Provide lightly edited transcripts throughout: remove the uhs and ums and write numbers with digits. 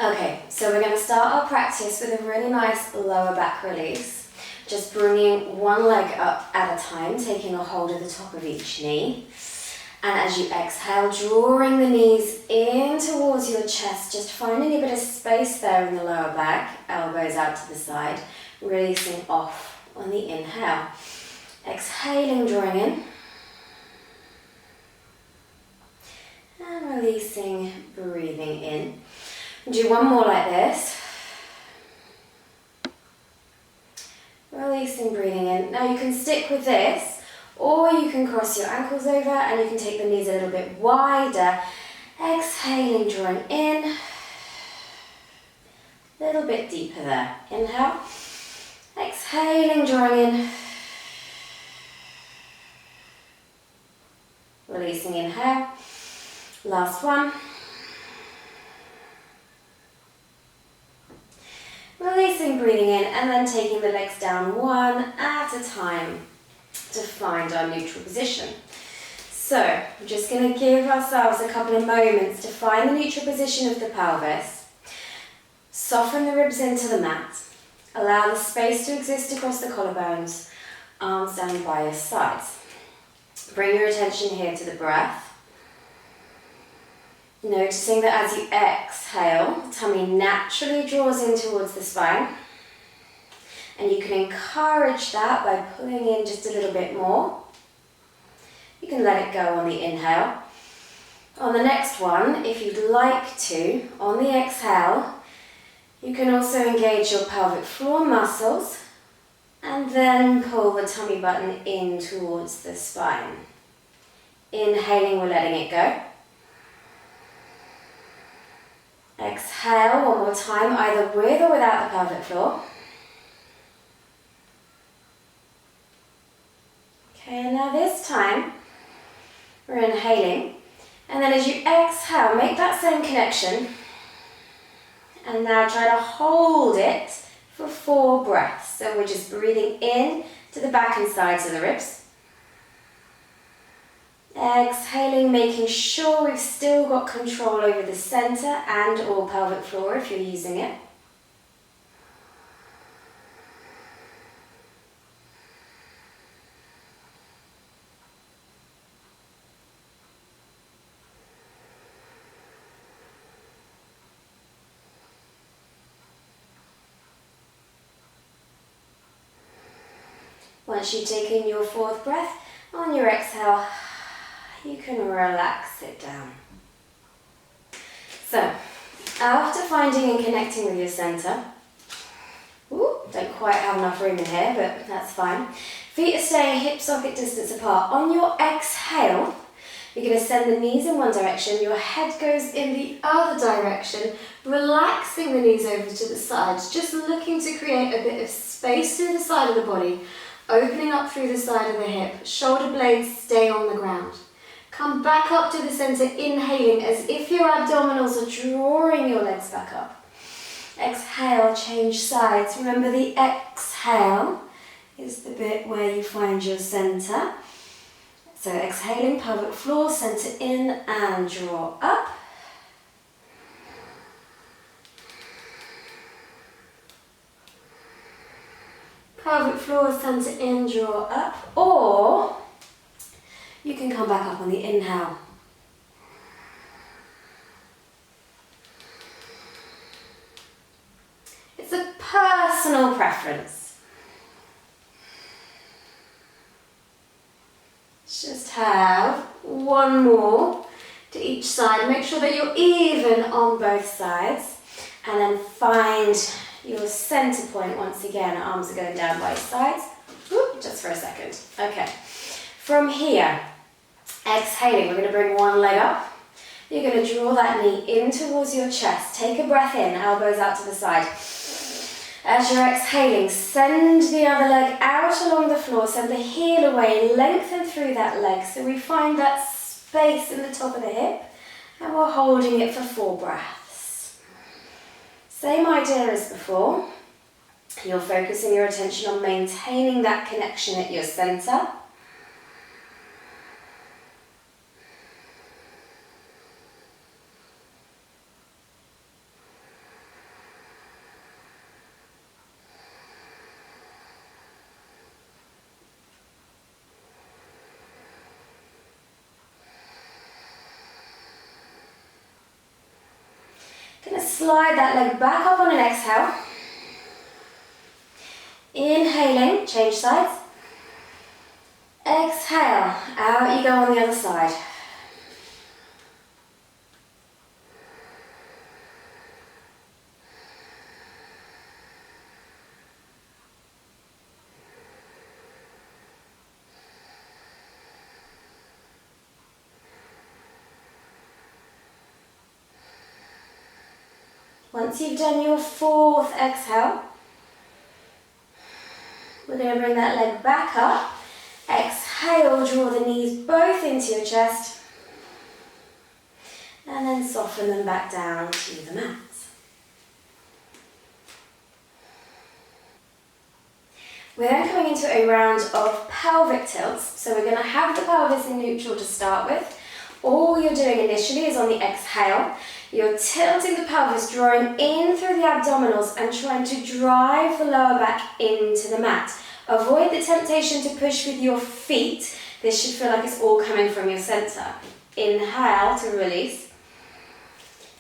Okay, so we're going to start our practice with a really nice lower back release. Just bringing one leg up at a time, taking a hold of the top of each knee. And as you exhale, drawing the knees in towards your chest, just finding a bit of space there in the lower back, elbows out to the side, releasing off on the inhale. Exhaling, drawing in. And releasing, breathing in. Do one more like this. Releasing, breathing in. Now you can stick with this, or you can cross your ankles over and you can take the knees a little bit wider. Exhaling, drawing in. A little bit deeper there. Inhale. Exhaling, drawing in. Releasing, inhale. Last one. Releasing, breathing in, and then taking the legs down one at a time to find our neutral position. So, we're just going to give ourselves a couple of moments to find the neutral position of the pelvis. Soften the ribs into the mat. Allow the space to exist across the collarbones, arms down by your sides. Bring your attention here to the breath. Noticing that as you exhale, the tummy naturally draws in towards the spine. And you can encourage that by pulling in just a little bit more. You can let it go on the inhale. On the next one, if you'd like to, on the exhale, you can also engage your pelvic floor muscles and then pull the tummy button in towards the spine. Inhaling, we're letting it go. Exhale one more time, either with or without the pelvic floor. Okay, and now this time, we're inhaling. And then as you exhale, make that same connection. And now try to hold it for 4 breaths. So we're just breathing in to the back and sides of the ribs. Exhaling, making sure we've still got control over the center and or pelvic floor if you're using it. Once you've taken your 4th breath, on your exhale, you can relax it down. So, after finding and connecting with your center, don't quite have enough room in here, but that's fine. Feet are staying hip socket distance apart. On your exhale, you're going to send the knees in one direction, your head goes in the other direction, relaxing the knees over to the sides, just looking to create a bit of space through the side of the body, opening up through the side of the hip, shoulder blades stay on the ground. Come back up to the center, inhaling as if your abdominals are drawing your legs back up. Exhale, change sides. Remember, the exhale is the bit where you find your center. So exhaling, pelvic floor, center in and draw up. Pelvic floor, center in, draw up. Or you can come back up on the inhale. It's a personal preference. Just have one more to each side. Make sure that you're even on both sides. And then find your center point once again. Arms are going down by your sides. Whoop, just for a second. Okay. From here, exhaling, we're going to bring one leg up. You're going to draw that knee in towards your chest. Take a breath in, elbows out to the side. As you're exhaling, send the other leg out along the floor. Send the heel away, lengthen through that leg. So we find that space in the top of the hip. And we're holding it for 4 breaths. Same idea as before. You're focusing your attention on maintaining that connection at your center. slide that leg back up on an exhale. Inhaling, change sides. Exhale, out you go on the other side. Once you've done your fourth exhale, we're going to bring that leg back up. Exhale, draw the knees both into your chest. And then soften them back down to the mat. We're then coming into a round of pelvic tilts. So we're going to have the pelvis in neutral to start with. All you're doing initially is on the exhale, you're tilting the pelvis, drawing in through the abdominals and trying to drive the lower back into the mat. Avoid the temptation to push with your feet. This should feel like it's all coming from your center. Inhale to release.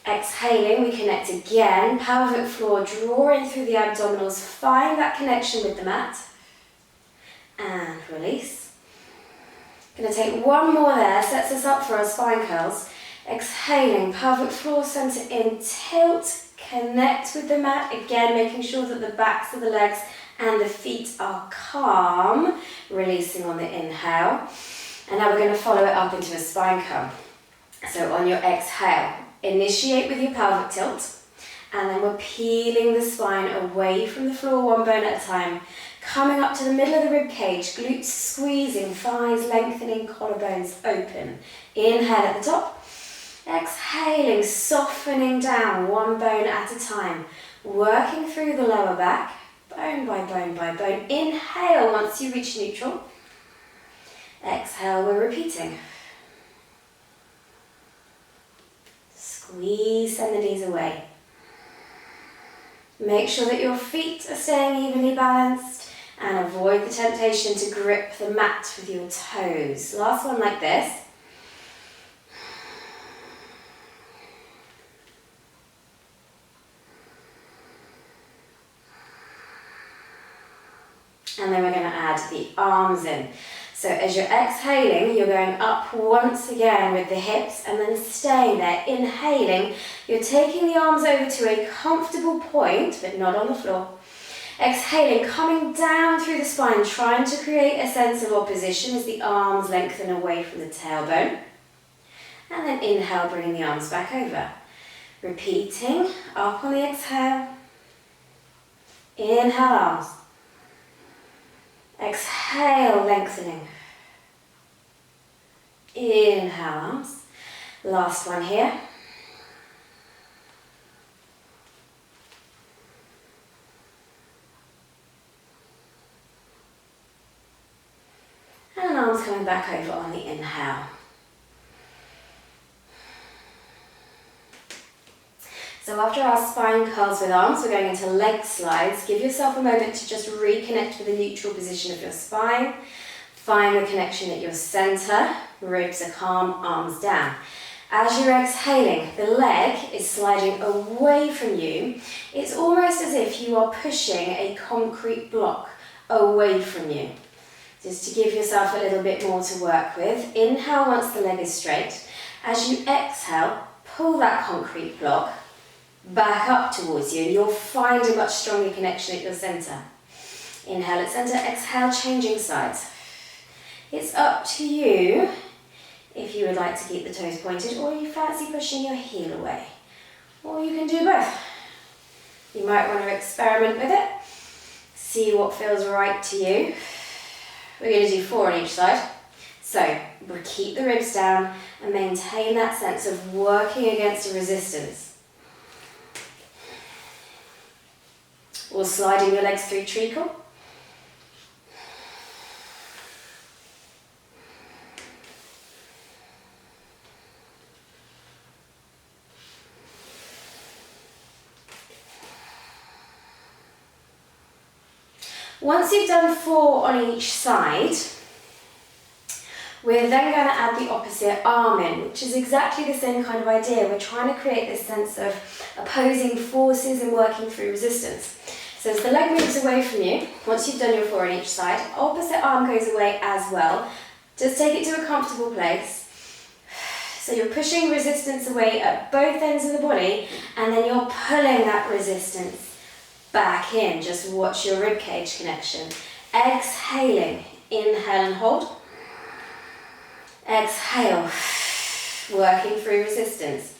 Exhaling, we connect again. Pelvic floor, drawing through the abdominals. Find that connection with the mat. And release. Going to take one more there, sets us up for our spine curls. Exhaling, pelvic floor center in, tilt, connect with the mat. Again, making sure that the backs of the legs and the feet are calm. Releasing on the inhale. And now we're going to follow it up into a spine curl. So on your exhale, initiate with your pelvic tilt. And then we're peeling the spine away from the floor, one bone at a time. Coming up to the middle of the rib cage, glutes squeezing, thighs lengthening, collarbones open. Inhale at the top. Exhaling, softening down, one bone at a time. Working through the lower back, bone by bone by bone. Inhale once you reach neutral. Exhale, we're repeating. Squeeze, send the knees away. Make sure that your feet are staying evenly balanced and avoid the temptation to grip the mat with your toes. Last one like this. And then we're going to add the arms in. So as you're exhaling, you're going up once again with the hips and then staying there. Inhaling, you're taking the arms over to a comfortable point, but not on the floor. Exhaling, coming down through the spine, trying to create a sense of opposition as the arms lengthen away from the tailbone. And then inhale, bringing the arms back over. Repeating, up on the exhale. Inhale, arms. Exhale, lengthening. Inhale, arms. Last one here. And arms coming back over on the inhale. So after our spine curls with arms, we're going into leg slides. Give yourself a moment to just reconnect with the neutral position of your spine. Find the connection at your center. Ribs are calm, arms down. As you're exhaling, the leg is sliding away from you. It's almost as if you are pushing a concrete block away from you. Just to give yourself a little bit more to work with. Inhale once the leg is straight. As you exhale, pull that concrete block back up towards you and you'll find a much stronger connection at your center. Inhale at center, exhale, changing sides. It's up to you if you would like to keep the toes pointed or you fancy pushing your heel away. Or you can do both. You might want to experiment with it, see what feels right to you. We're going to do 4 on each side. So we'll keep the ribs down and maintain that sense of working against a resistance. Or sliding your legs through treacle. Once you've done 4 on each side, We're then going to add the opposite arm in, which is exactly the same kind of idea. We're trying to create this sense of opposing forces and working through resistance. So as the leg moves away from you, once you've done your 4 on each side, opposite arm goes away as well. Just take it to a comfortable place. So you're pushing resistance away at both ends of the body, and then you're pulling that resistance back in. Just watch your ribcage connection. Exhaling, inhale and hold. Exhale, working through resistance.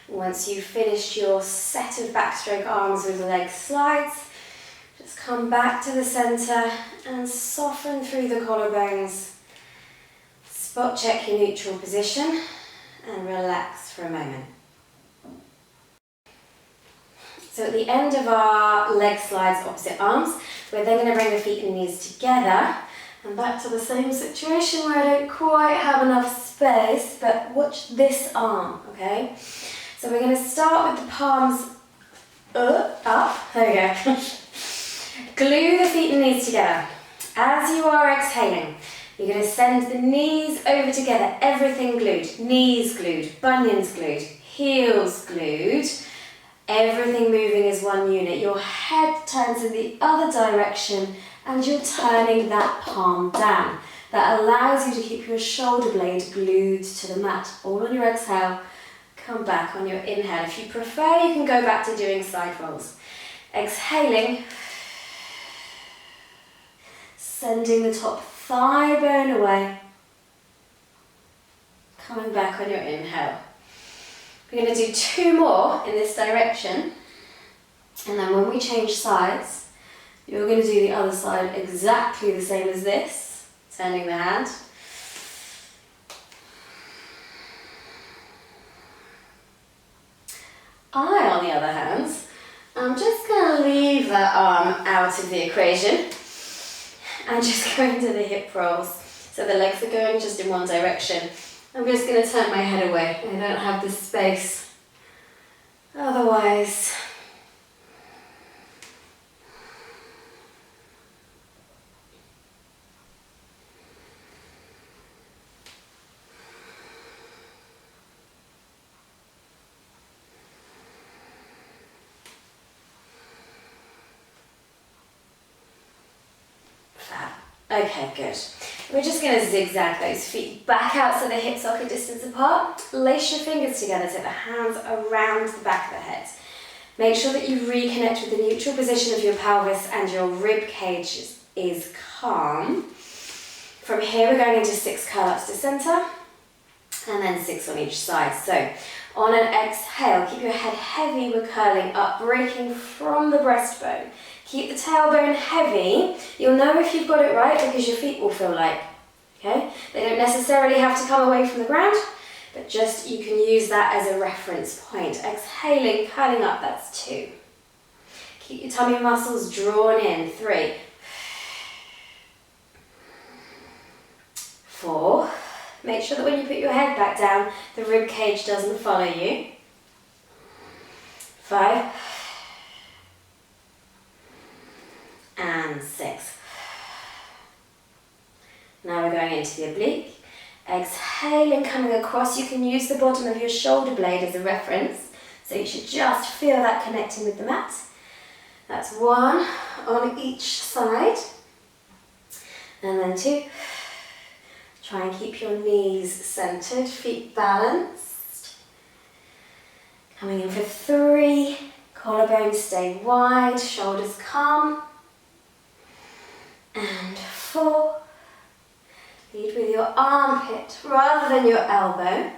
Once you've finished your set of backstroke arms with the leg slides, just come back to the centre and soften through the collarbones. Spot check your neutral position and relax for a moment. So at the end of our leg slides opposite arms, we're then going to bring the feet and knees together and back to the same situation where I don't quite have enough space, but watch this arm, okay? So we're going to start with the palms up, there we go. Glue the feet and knees together. As you are exhaling, you're going to send the knees over together, everything glued. Knees glued, bunions glued, heels glued, everything moving as one unit. Your head turns in the other direction and you're turning that palm down. That allows you to keep your shoulder blade glued to the mat. All on your exhale. Come back on your inhale. If you prefer, you can go back to doing side rolls. Exhaling, sending the top thigh bone away. Coming back on your inhale. We're going to do 2 more in this direction. And then when we change sides, you're going to do the other side exactly the same as this. Turning the hand. I, on the other hand, I'm just going to leave that arm out of the equation and just go into the hip rolls. So the legs are going just in one direction. I'm just going to turn my head away. I don't have the space. Otherwise, okay, good. We're just going to zigzag those feet back out so the hips are a distance apart. Lace your fingers together so the hands around the back of the head. Make sure that you reconnect with the neutral position of your pelvis and your rib cage is calm. From here we're going into 6 curl-ups to centre and then 6 on each side. So on an exhale, keep your head heavy, we're curling up, breaking from the breastbone. Keep the tailbone heavy. You'll know if you've got it right because your feet will feel light, okay? They don't necessarily have to come away from the ground, but just you can use that as a reference point. Exhaling, curling up, that's 2. Keep your tummy muscles drawn in, 3. 4. Make sure that when you put your head back down, the rib cage doesn't follow you. 5. And 6. Now we're going into the oblique. Exhaling, coming across. You can use the bottom of your shoulder blade as a reference. So you should just feel that connecting with the mat. That's 1 on each side. And then 2. Try and keep your knees centered, feet balanced. Coming in for 3. Collarbones stay wide, shoulders calm. and 4. Lead with your armpit rather than your elbow.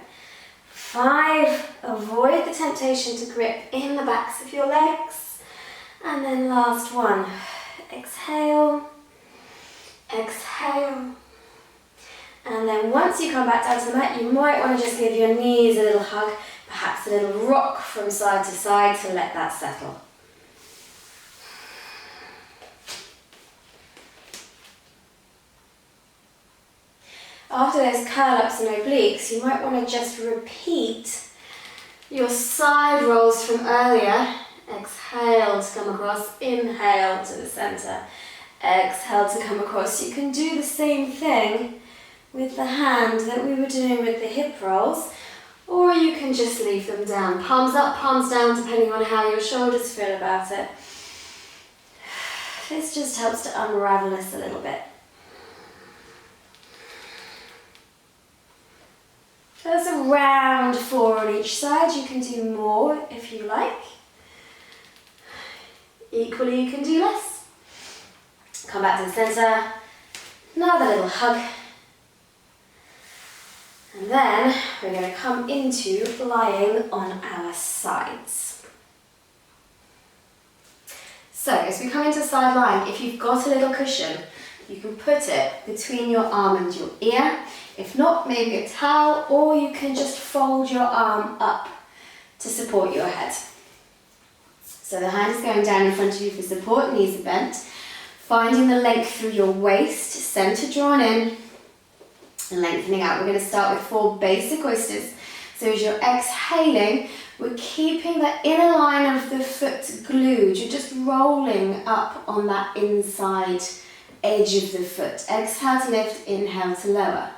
5. Avoid the temptation to grip in the backs of your legs. And then last one. Exhale. Exhale. And then once you come back down to the mat, you might want to just give your knees a little hug, perhaps a little rock from side to side to let that settle. After those curl-ups and obliques, you might want to just repeat your side rolls from earlier. Exhale to come across, inhale to the center, exhale to come across. You can do the same thing with the hand that we were doing with the hip rolls, or you can just leave them down. Palms up, palms down, depending on how your shoulders feel about it. This just helps to unravel us a little bit. So that's around 4 on each side. You can do more if you like. Equally, you can do less. Come back to the center. Another little hug. And then we're going to come into lying on our sides. So as we come into side lying, if you've got a little cushion, you can put it between your arm and your ear. If not, maybe a towel, or you can just fold your arm up to support your head. So the hand is going down in front of you for support, knees are bent. Finding the length through your waist, center drawn in, and lengthening out. We're going to start with 4 basic oysters. So as you're exhaling, we're keeping the inner line of the foot glued. You're just rolling up on that inside edge of the foot. Exhale to lift, inhale to lower.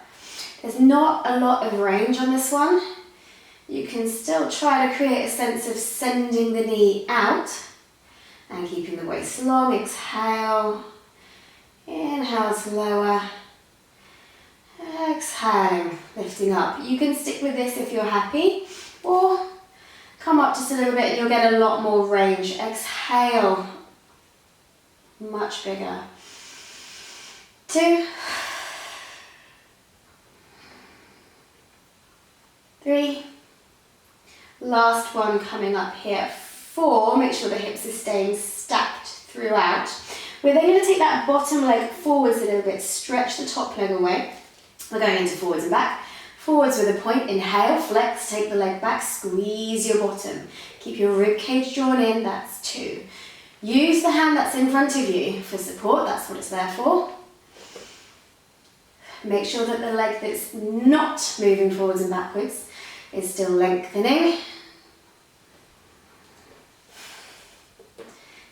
There's not a lot of range on this one. You can still try to create a sense of sending the knee out and keeping the waist long. Exhale, inhale to lower, exhale, lifting up. You can stick with this if you're happy, or come up just a little bit and you'll get a lot more range. Exhale, much bigger. 2, 3, last one coming up here. 4, make sure the hips are staying stacked throughout. We're then going to take that bottom leg forwards a little bit, stretch the top leg away. We're going into forwards and back. Forwards with a point, inhale, flex, take the leg back, squeeze your bottom. Keep your rib cage drawn in, that's 2. Use the hand that's in front of you for support, that's what it's there for. Make sure that the leg that's not moving forwards and backwards is still lengthening.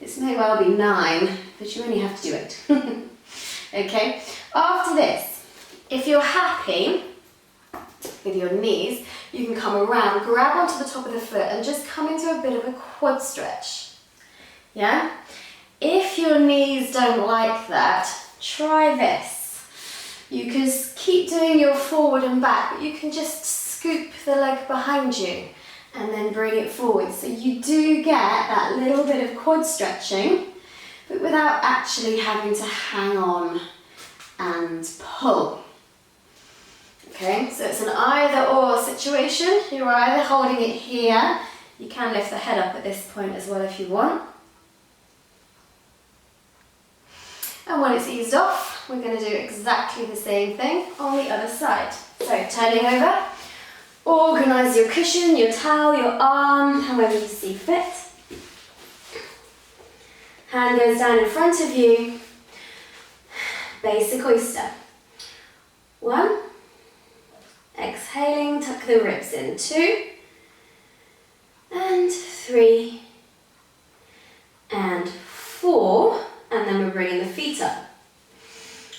This may well be 9, but you only have to do it. Okay, after this, if you're happy with your knees, you can come around, grab onto the top of the foot and just come into a bit of a quad stretch. Yeah? If your knees don't like that, try this. You can keep doing your forward and back, but you can just scoop the leg behind you and then bring it forward. So you do get that little bit of quad stretching, but without actually having to hang on and pull. Okay, so it's an either or situation. You're either holding it here, you can lift the head up at this point as well if you want. And when it's eased off, we're going to do exactly the same thing on the other side. So turning over, organise your cushion, your towel, your arm, however you see fit. Hand goes down in front of you. Basic oyster. 1. Exhaling, tuck the ribs in. 2. And 3. And 4. And then we're bringing the feet up.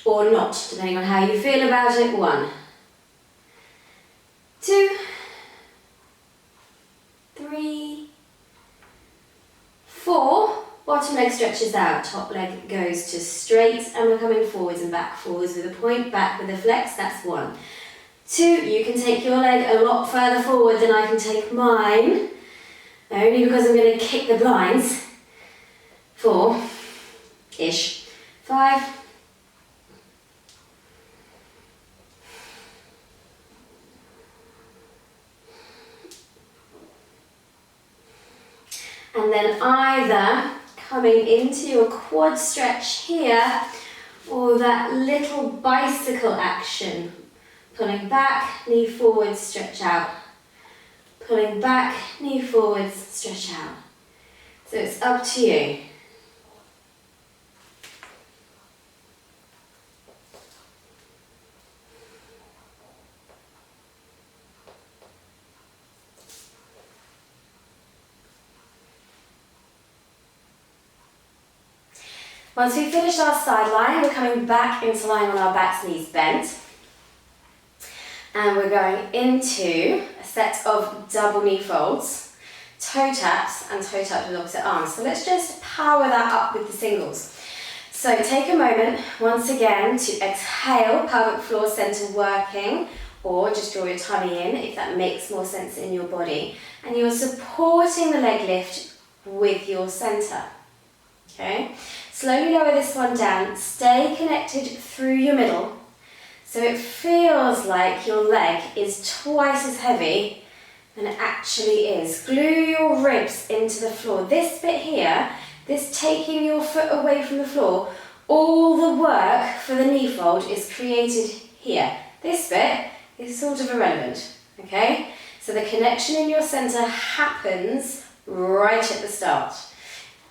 Or not, depending on how you feel about it. 1. 2. 3. 4. Bottom leg stretches out, top leg goes to straight, and we're coming forwards and back. Forwards with a point, back with a flex, that's 1. 2, you can take your leg a lot further forward than I can take mine, only because I'm going to kick the blinds. 4-ish. 5, And then either coming into your quad stretch here, or that little bicycle action. Pulling back, knee forwards, stretch out. Pulling back, knee forwards, stretch out. So it's up to you. Once we've finished our side line, we're coming back into lying on our backs, knees bent. And we're going into a set of double knee folds, toe taps and toe taps with opposite arms. So let's just power that up with the singles. So take a moment, once again, to exhale, pelvic floor center working, or just draw your tummy in if that makes more sense in your body. And you're supporting the leg lift with your center. Okay? Slowly lower this one down, stay connected through your middle, so it feels like your leg is twice as heavy than it actually is. Glue your ribs into the floor. This bit here, this taking your foot away from the floor, all the work for the knee fold is created here. This bit is sort of irrelevant, okay? So the connection in your center happens right at the start.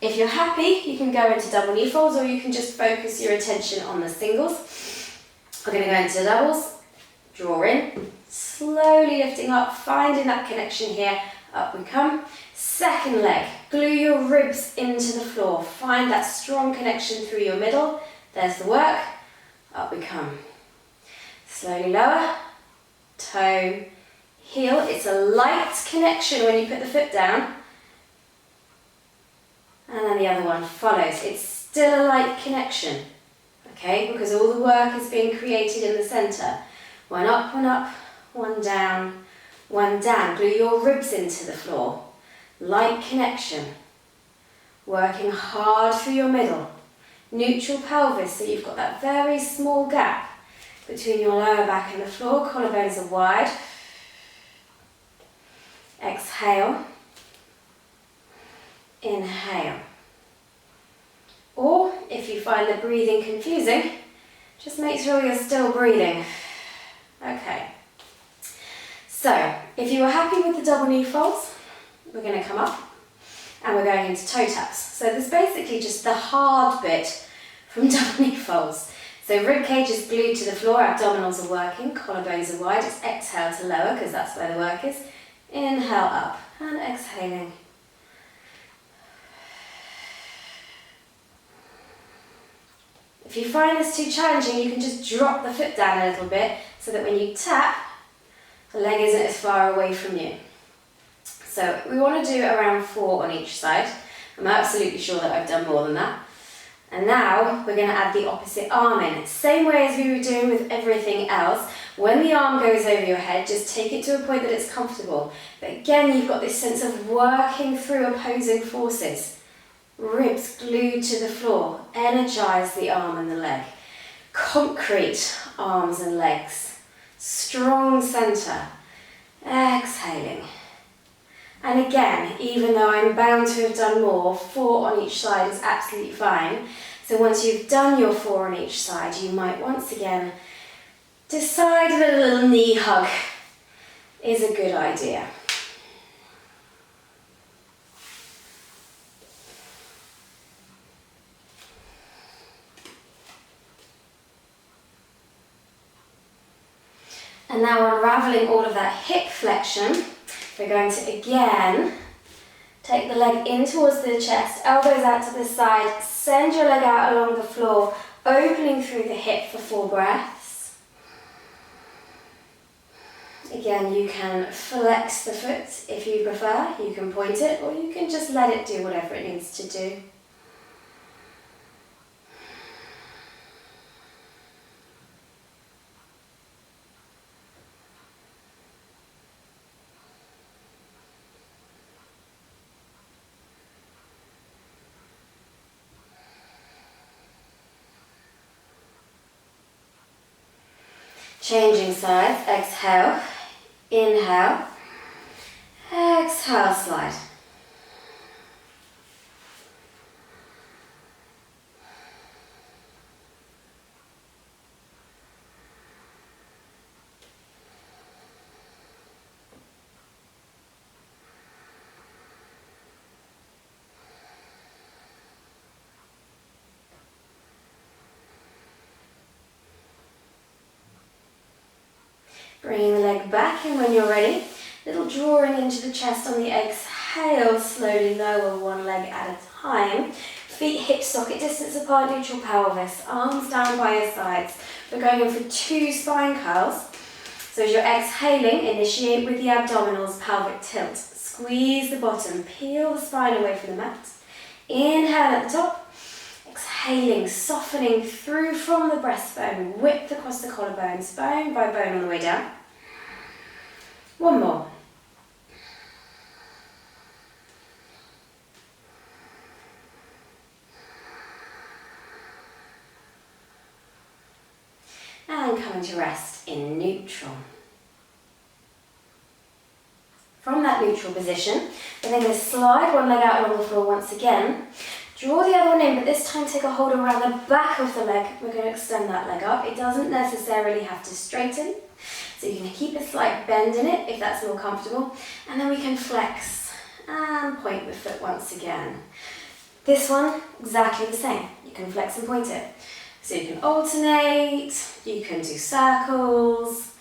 If you're happy, you can go into double knee folds, or you can just focus your attention on the singles. We're going to go into doubles, draw in, slowly lifting up, finding that connection here, up we come. Second leg, glue your ribs into the floor, find that strong connection through your middle, there's the work, up we come. Slowly lower, toe, heel, it's a light connection when you put the foot down. And then the other one follows. It's still a light connection, okay? Because all the work is being created in the center. One up, one down, one down. Glue your ribs into the floor. Light connection. Working hard through your middle. Neutral pelvis, so you've got that very small gap between your lower back and the floor. Collarbones are wide. Exhale. Inhale. Or if you find the breathing confusing, just make sure you're still breathing. Okay. So, if you are happy with the double knee folds, we're going to come up and we're going into toe taps. So there's basically just the hard bit from double knee folds. So rib cage is glued to the floor, abdominals are working, collarbones are wide. It's exhale to lower because that's where the work is. Inhale up and exhaling. If you find this too challenging, you can just drop the foot down a little bit so that when you tap, the leg isn't as far away from you. So we want to do around 4 on each side. I'm absolutely sure that I've done more than that. And now we're going to add the opposite arm in. Same way as we were doing with everything else. When the arm goes over your head, just take it to a point that it's comfortable. But again, you've got this sense of working through opposing forces. Ribs glued to the floor, energize the arm and the leg. Concrete arms and legs. Strong center. Exhaling. And again, even though I'm bound to have done more, 4 on each side is absolutely fine. So once you've done your 4 on each side, you might once again decide that a little knee hug is a good idea. And now unraveling all of that hip flexion, we're going to again take the leg in towards the chest, elbows out to the side, send your leg out along the floor, opening through the hip for 4 breaths. Again, you can flex the foot if you prefer, you can point it, or you can just let it do whatever it needs to do. Changing sides, exhale, inhale, exhale, slide. leg back in when you're ready. Little drawing into the chest on the exhale, slowly lower one leg at a time. Feet hip socket distance apart, neutral pelvis, arms down by your sides. We're going in for 2 spine curls. So as you're exhaling, initiate with the abdominals, pelvic tilt. Squeeze the bottom, peel the spine away from the mat. Inhale at the top. Exhaling, softening through from the breastbone, whipped across the collarbones, bone by bone on the way down. One more. And coming to rest in neutral. From that neutral position, we're then going to slide one leg out along the floor once again. Draw the other one in, but this time take a hold around the back of the leg. We're going to extend that leg up. It doesn't necessarily have to straighten, so you can keep a slight bend in it if that's more comfortable. And then we can flex and point the foot once again. This one, exactly the same. You can flex and point it. So you can alternate, you can do circles.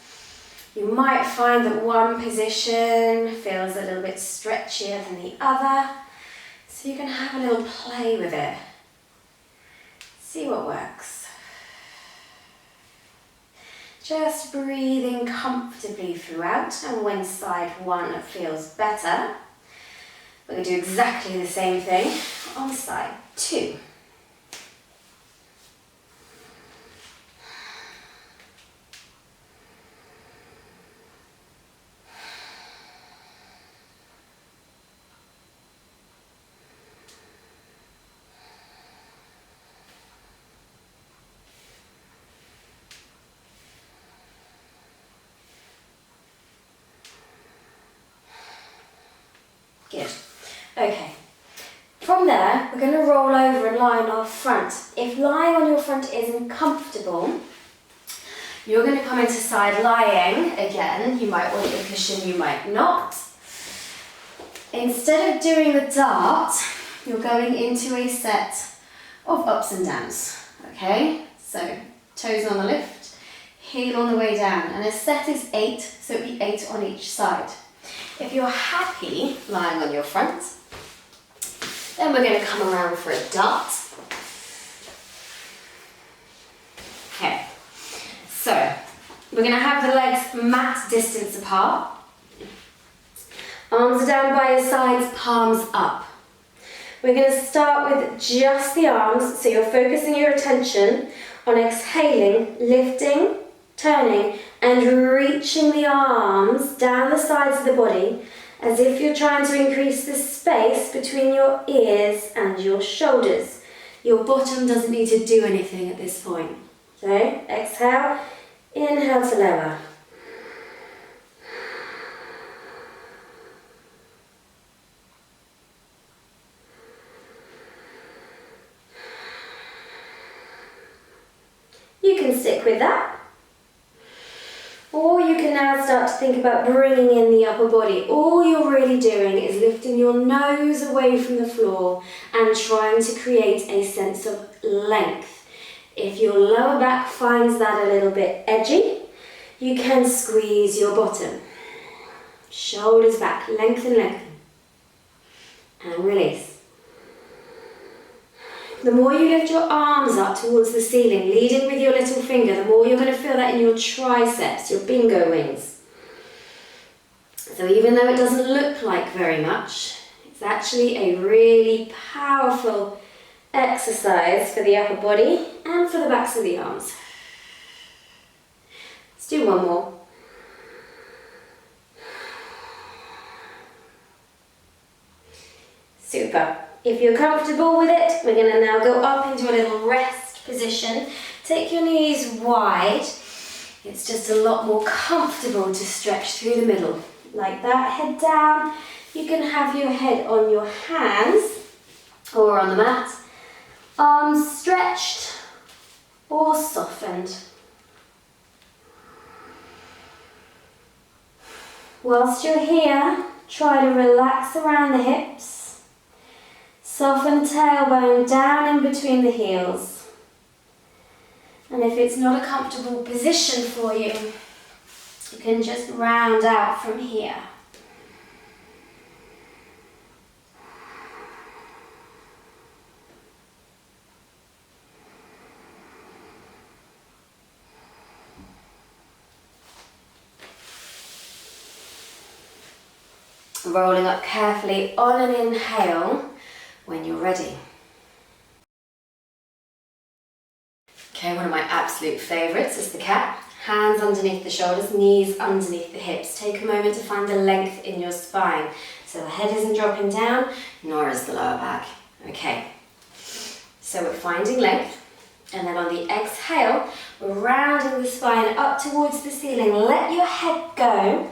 You might find that one position feels a little bit stretchier than the other. So you can have a little play with it. See what works. Just breathing comfortably throughout, and when side one feels better, we're going to do exactly the same thing on side two. Good. Okay. From there, we're going to roll over and lie on our front. If lying on your front isn't comfortable, you're going to come into side lying again. You might want your cushion, you might not. Instead of doing the dart, you're going into a set of ups and downs. Okay? So, toes on the lift, heel on the way down. And a set is 8, so it'll be 8 on each side. If you're happy lying on your front, then we're going to come around for a dart. Okay, so we're going to have the legs mat distance apart. Arms are down by your sides, palms up. We're going to start with just the arms, so you're focusing your attention on exhaling, lifting, turning, and reaching the arms down the sides of the body as if you're trying to increase the space between your ears and your shoulders. Your bottom doesn't need to do anything at this point. Okay, exhale, inhale to lower. You can stick with that. Or you can now start to think about bringing in the upper body. All you're really doing is lifting your nose away from the floor and trying to create a sense of length. If your lower back finds that a little bit edgy, you can squeeze your bottom. Shoulders back, lengthen, lengthen. And release. The more you lift your arms up towards the ceiling, leading with your little finger, the more you're going to feel that in your triceps, your bingo wings. So even though it doesn't look like very much, it's actually a really powerful exercise for the upper body and for the backs of the arms. Let's do one more. Super. If you're comfortable with it, we're going to now go up into a little rest position. Take your knees wide. It's just a lot more comfortable to stretch through the middle. Like that, head down. You can have your head on your hands or on the mat. Arms stretched or softened. Whilst you're here, try to relax around the hips. Soften the tailbone down in between the heels. And if it's not a comfortable position for you, You can just round out from here. Rolling up carefully on an inhale when you're ready. Okay, one of my absolute favourites is the cat. Hands underneath the shoulders, knees underneath the hips. Take a moment to find the length in your spine. So the head isn't dropping down, nor is the lower back. Okay, so we're finding length. And then on the exhale, we're rounding the spine up towards the ceiling. Let your head go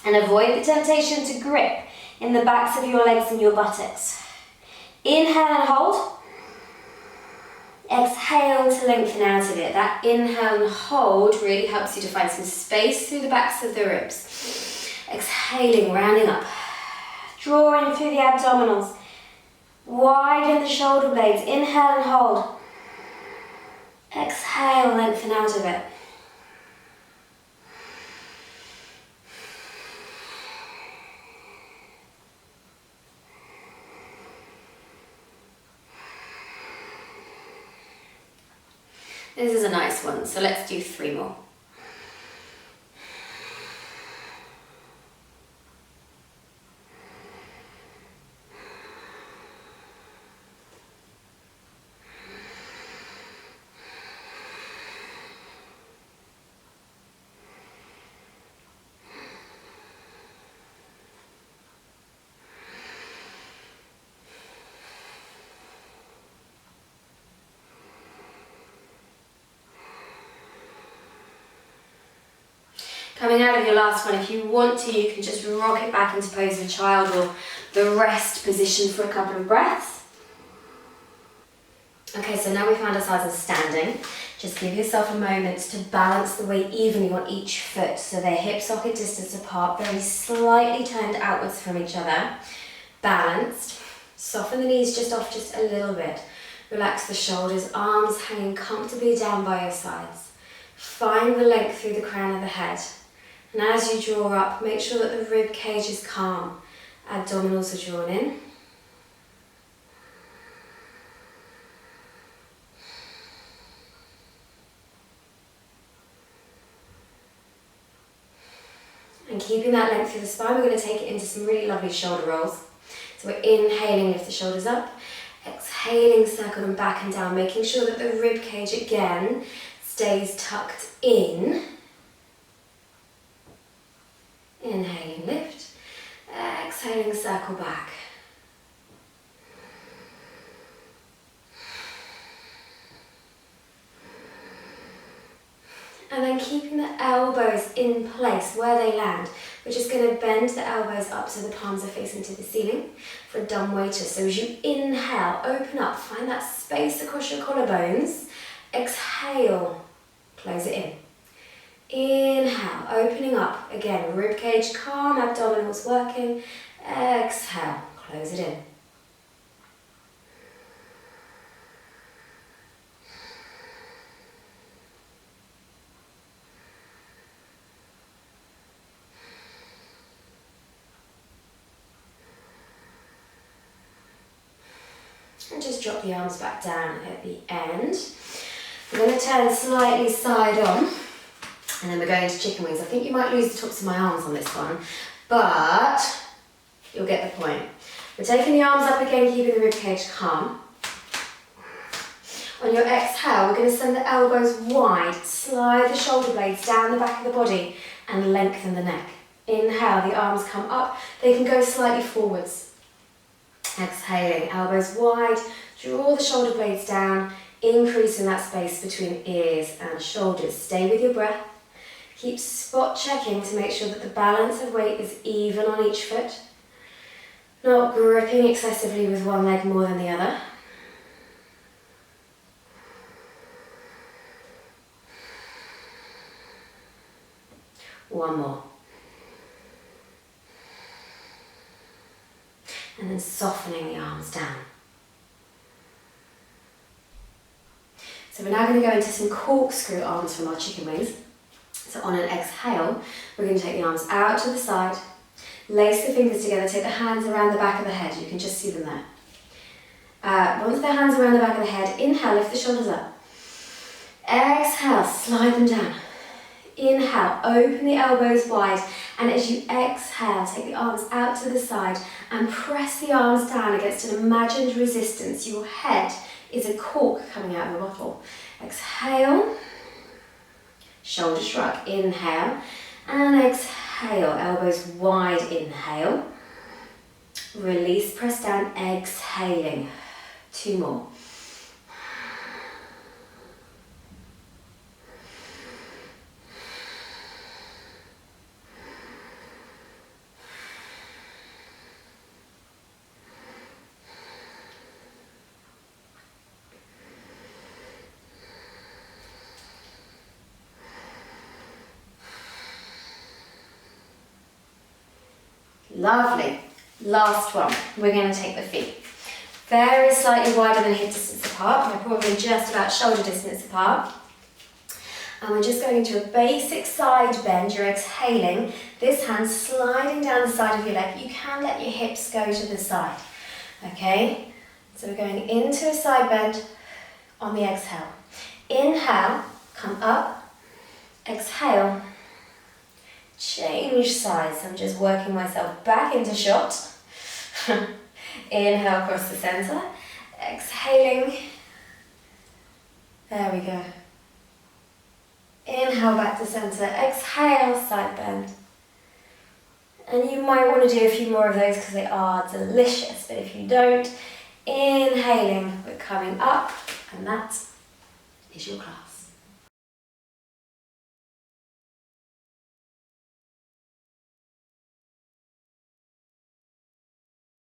and avoid the temptation to grip in the backs of your legs and your buttocks. Inhale and hold. Exhale to lengthen out of it. That inhale and hold really helps you to find some space through the backs of the ribs. Exhaling, rounding up. Drawing through the abdominals. Widen the shoulder blades. Inhale and hold. Exhale, lengthen out of it. This is a nice one, so let's do 3 more. Coming out of your last one, if you want to, you can just rock it back into pose of a child or the rest position for a couple of breaths. Okay, so now we found ourselves in standing. Just give yourself a moment to balance the weight evenly on each foot so they're hip socket distance apart, very slightly turned outwards from each other. Balanced. Soften the knees just off just a little bit. Relax the shoulders, arms hanging comfortably down by your sides. Find the length through the crown of the head. And as you draw up, make sure that the rib cage is calm. Abdominals are drawn in. And keeping that length through the spine, we're going to take it into some really lovely shoulder rolls. So we're inhaling, lift the shoulders up. Exhaling, circle them back and down, making sure that the rib cage again stays tucked in. Inhaling, lift. Exhaling, circle back. And then keeping the elbows in place where they land. We're just going to bend the elbows up so the palms are facing to the ceiling for a dumb waiter. So as you inhale, open up, find that space across your collarbones. Exhale, close it in. Inhale, opening up. Again, rib cage calm, abdominals working. Exhale, close it in. And just drop the arms back down at the end. I'm going to turn slightly side on. And then we're going to chicken wings. I think you might lose the tops of my arms on this one, but you'll get the point. We're taking the arms up again, keeping the ribcage calm. On your exhale, we're going to send the elbows wide, slide the shoulder blades down the back of the body and lengthen the neck. Inhale, the arms come up. They can go slightly forwards. Exhaling, elbows wide, draw the shoulder blades down, increasing that space between ears and shoulders. Stay with your breath. Keep spot checking to make sure that the balance of weight is even on each foot. Not gripping excessively with one leg more than the other. One more. And then softening the arms down. So we're now going to go into some corkscrew arms from our chicken wings. So on an exhale, we're going to take the arms out to the side, lace the fingers together, take the hands around the back of the head. You can just see them there. Once the hands around the back of the head, inhale, lift the shoulders up. Exhale, slide them down. Inhale, open the elbows wide, and as you exhale, take the arms out to the side and press the arms down against an imagined resistance. Your head is a cork coming out of a bottle. Exhale, shoulder shrug, inhale, and exhale, elbows wide, inhale. Release, press down, exhaling. 2 more. Lovely. Last one. We're going to take the feet very slightly wider than hip distance apart. They're probably just about shoulder distance apart. And we're just going into a basic side bend. You're exhaling. This hand sliding down the side of your leg. You can let your hips go to the side. Okay? So we're going into a side bend on the exhale. Inhale, come up. Exhale. Change sides. I'm just working myself back into shot. Inhale across the center. Exhaling. There we go. Inhale back to center. Exhale, side bend. And you might want to do a few more of those because they are delicious. But if you don't, inhaling, we're coming up, and that is your class.